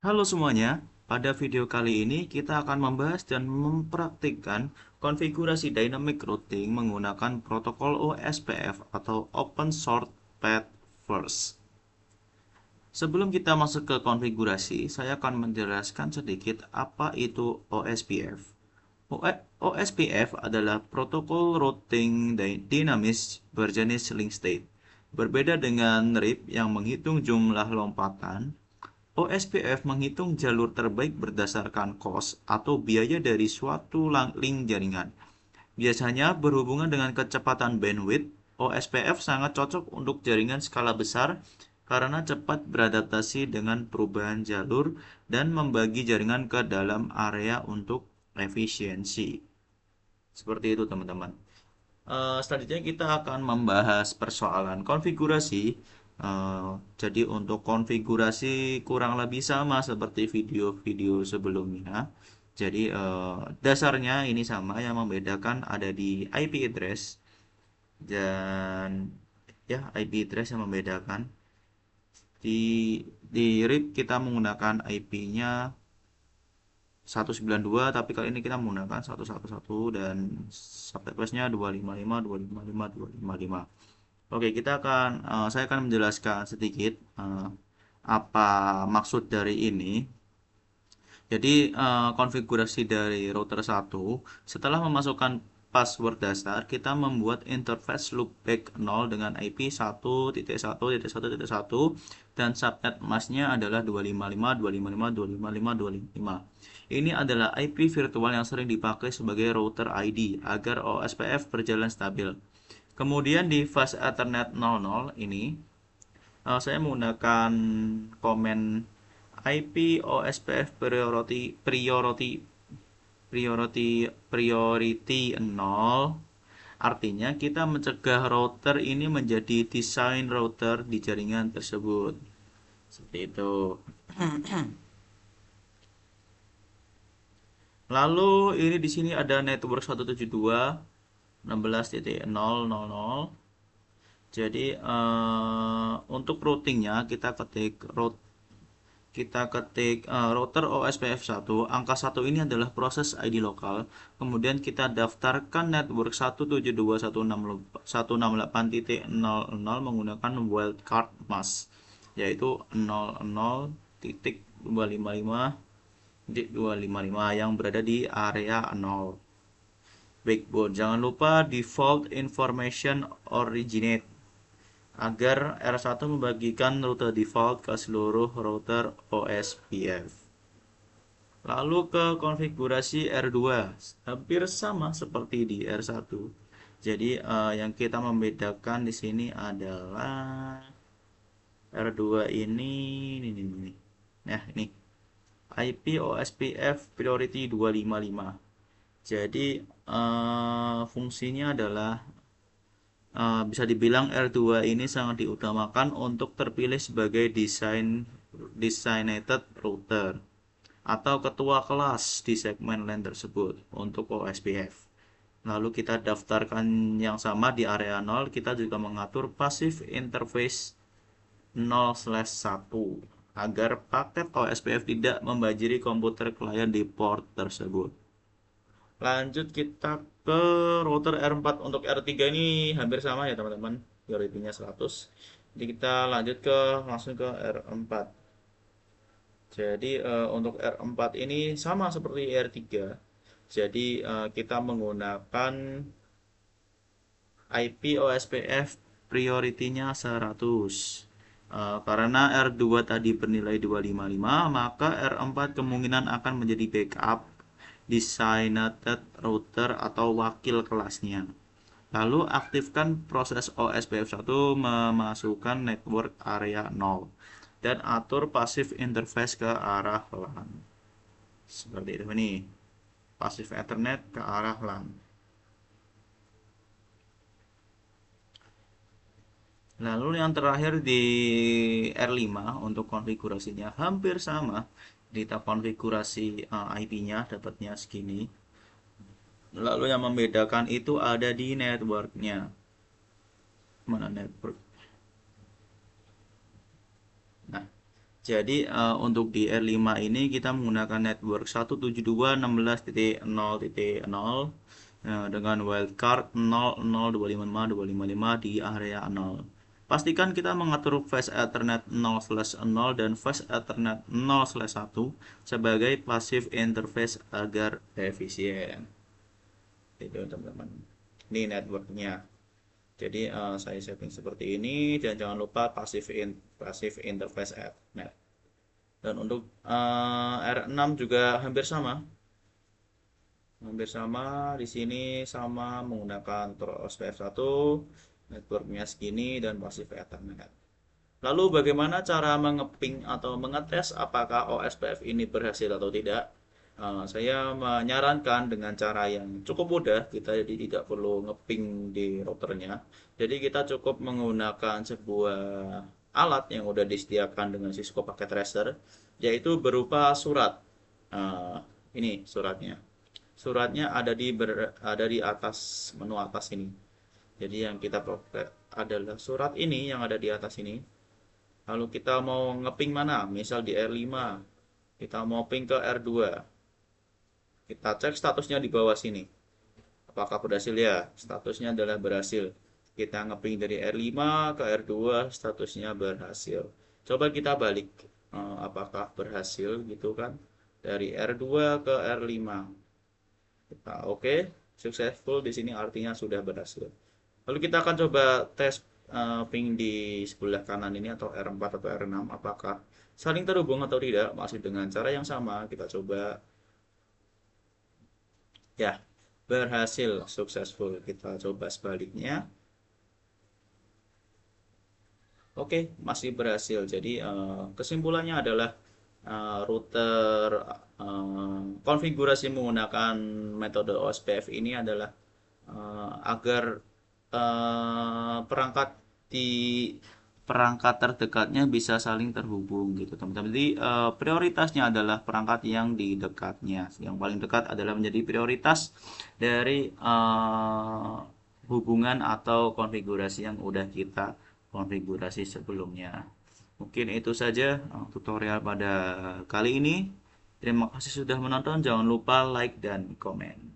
Halo semuanya, pada video kali ini kita akan membahas dan mempraktikkan konfigurasi dynamic routing menggunakan protokol OSPF atau Open Short Path First. Sebelum kita masuk ke konfigurasi, saya akan menjelaskan sedikit apa itu OSPF. OSPF adalah protokol routing dinamis berjenis link state. Berbeda dengan RIP yang menghitung jumlah lompatan, OSPF menghitung jalur terbaik berdasarkan cost atau biaya dari suatu link jaringan. Biasanya berhubungan dengan kecepatan bandwidth, OSPF sangat cocok untuk jaringan skala besar karena cepat beradaptasi dengan perubahan jalur dan membagi jaringan ke dalam area untuk efisiensi. Seperti itu teman-teman. Selanjutnya kita akan membahas persoalan konfigurasi. Jadi untuk konfigurasi kurang lebih sama seperti video-video sebelumnya. Jadi dasarnya ini sama, yang membedakan ada di IP address dan ya IP address yang membedakan. Di RIP kita menggunakan IP-nya 192, tapi kali ini kita menggunakan 111 dan subnet masknya 255 255 255. Oke, saya akan menjelaskan sedikit apa maksud dari ini. Jadi konfigurasi dari router 1 setelah memasukkan password dasar, kita membuat interface loopback 0 dengan IP 1.1.1.1 dan subnet masknya adalah 255 255 255 255. Ini adalah IP virtual yang sering dipakai sebagai router ID agar OSPF berjalan stabil. Kemudian di fast Ethernet 00 ini saya menggunakan komen IP OSPF priority 0. Artinya kita mencegah router ini menjadi desain router di jaringan tersebut. Seperti itu. Lalu ini di sini ada network 172.16.0.00. Jadi untuk routingnya kita ketik router OSPF 1. Angka 1 ini adalah proses ID lokal. Kemudian kita daftarkan network 172.168.00 menggunakan wildcard mask, yaitu 00.255.255 yang berada di area 0. Backbone, jangan lupa default information originate agar R1 membagikan rute default ke seluruh router OSPF. Lalu ke konfigurasi R2, hampir sama seperti di R1. Jadi yang kita membedakan di sini adalah R2 ini. Nah, ini IP OSPF priority 255. Jadi fungsinya adalah bisa dibilang R2 ini sangat diutamakan untuk terpilih sebagai designated router atau ketua kelas di segmen LAN tersebut untuk OSPF. Lalu kita daftarkan yang sama di area 0, kita juga mengatur passive interface 0/1 agar paket OSPF tidak membanjiri komputer klien di port tersebut. Lanjut kita ke router R4. Untuk R3 ini hampir sama ya teman-teman, priority-nya 100. Jadi kita lanjut langsung ke R4. Jadi untuk R4 ini sama seperti R3. Jadi kita menggunakan IP OSPF priority-nya 100. Karena R2 tadi bernilai 255, maka R4 kemungkinan akan menjadi backup designated router atau wakil kelasnya. Lalu aktifkan proses OSPF1 memasukkan network area 0 dan atur passive interface ke arah LAN. Seperti itu nih. Passive Ethernet ke arah LAN. Lalu yang terakhir di R5 untuk konfigurasinya hampir sama. Kita konfigurasi IP-nya dapatnya segini. Lalu yang membedakan itu ada di networknya. Mana network? Nah, Jadi untuk di R5 ini kita menggunakan network 172.16.0.0 dengan wildcard 00255.255 di area 0. Pastikan kita mengatur fast Ethernet 0/0 dan fast Ethernet 0/1 sebagai passive interface agar efisien. Itu teman-teman. Ini networknya. Jadi saya setting seperti ini dan jangan lupa passive interface Ethernet. Dan untuk R6 juga hampir sama. Hampir sama di sini sama menggunakan OSPF1, networknya segini dan passive Ethernet. Lalu bagaimana cara mengeping atau mengetes apakah OSPF ini berhasil atau tidak? Saya menyarankan dengan cara yang cukup mudah, kita jadi tidak perlu ngeping di routernya. Jadi kita cukup menggunakan sebuah alat yang sudah disediakan dengan Cisco Packet Tracer, yaitu berupa surat. Uh, ini suratnya. Suratnya ada di atas menu atas ini. Jadi yang kita pakai adalah surat ini yang ada di atas ini. Lalu kita mau ngeping mana? Misal di R5, kita mau ping ke R2. Kita cek statusnya di bawah sini. Apakah berhasil ya? Statusnya adalah berhasil. Kita ngeping dari R5 ke R2, statusnya berhasil. Coba kita balik. Apakah berhasil gitu kan? Dari R2 ke R5. Kita oke, successful di sini artinya sudah berhasil. Lalu kita akan coba tes ping di sebelah kanan ini atau R4 atau R6 apakah saling terhubung atau tidak. Masih dengan cara yang sama kita coba. Ya, berhasil, successful. Kita coba sebaliknya. Oke, masih berhasil. Jadi kesimpulannya adalah router konfigurasi menggunakan metode OSPF ini adalah agar perangkat di perangkat terdekatnya bisa saling terhubung gitu teman-teman. Jadi prioritasnya adalah perangkat yang di dekatnya. Yang paling dekat adalah menjadi prioritas dari hubungan atau konfigurasi yang udah kita konfigurasi sebelumnya. Mungkin itu saja tutorial pada kali ini. Terima kasih sudah menonton. Jangan lupa like dan komen.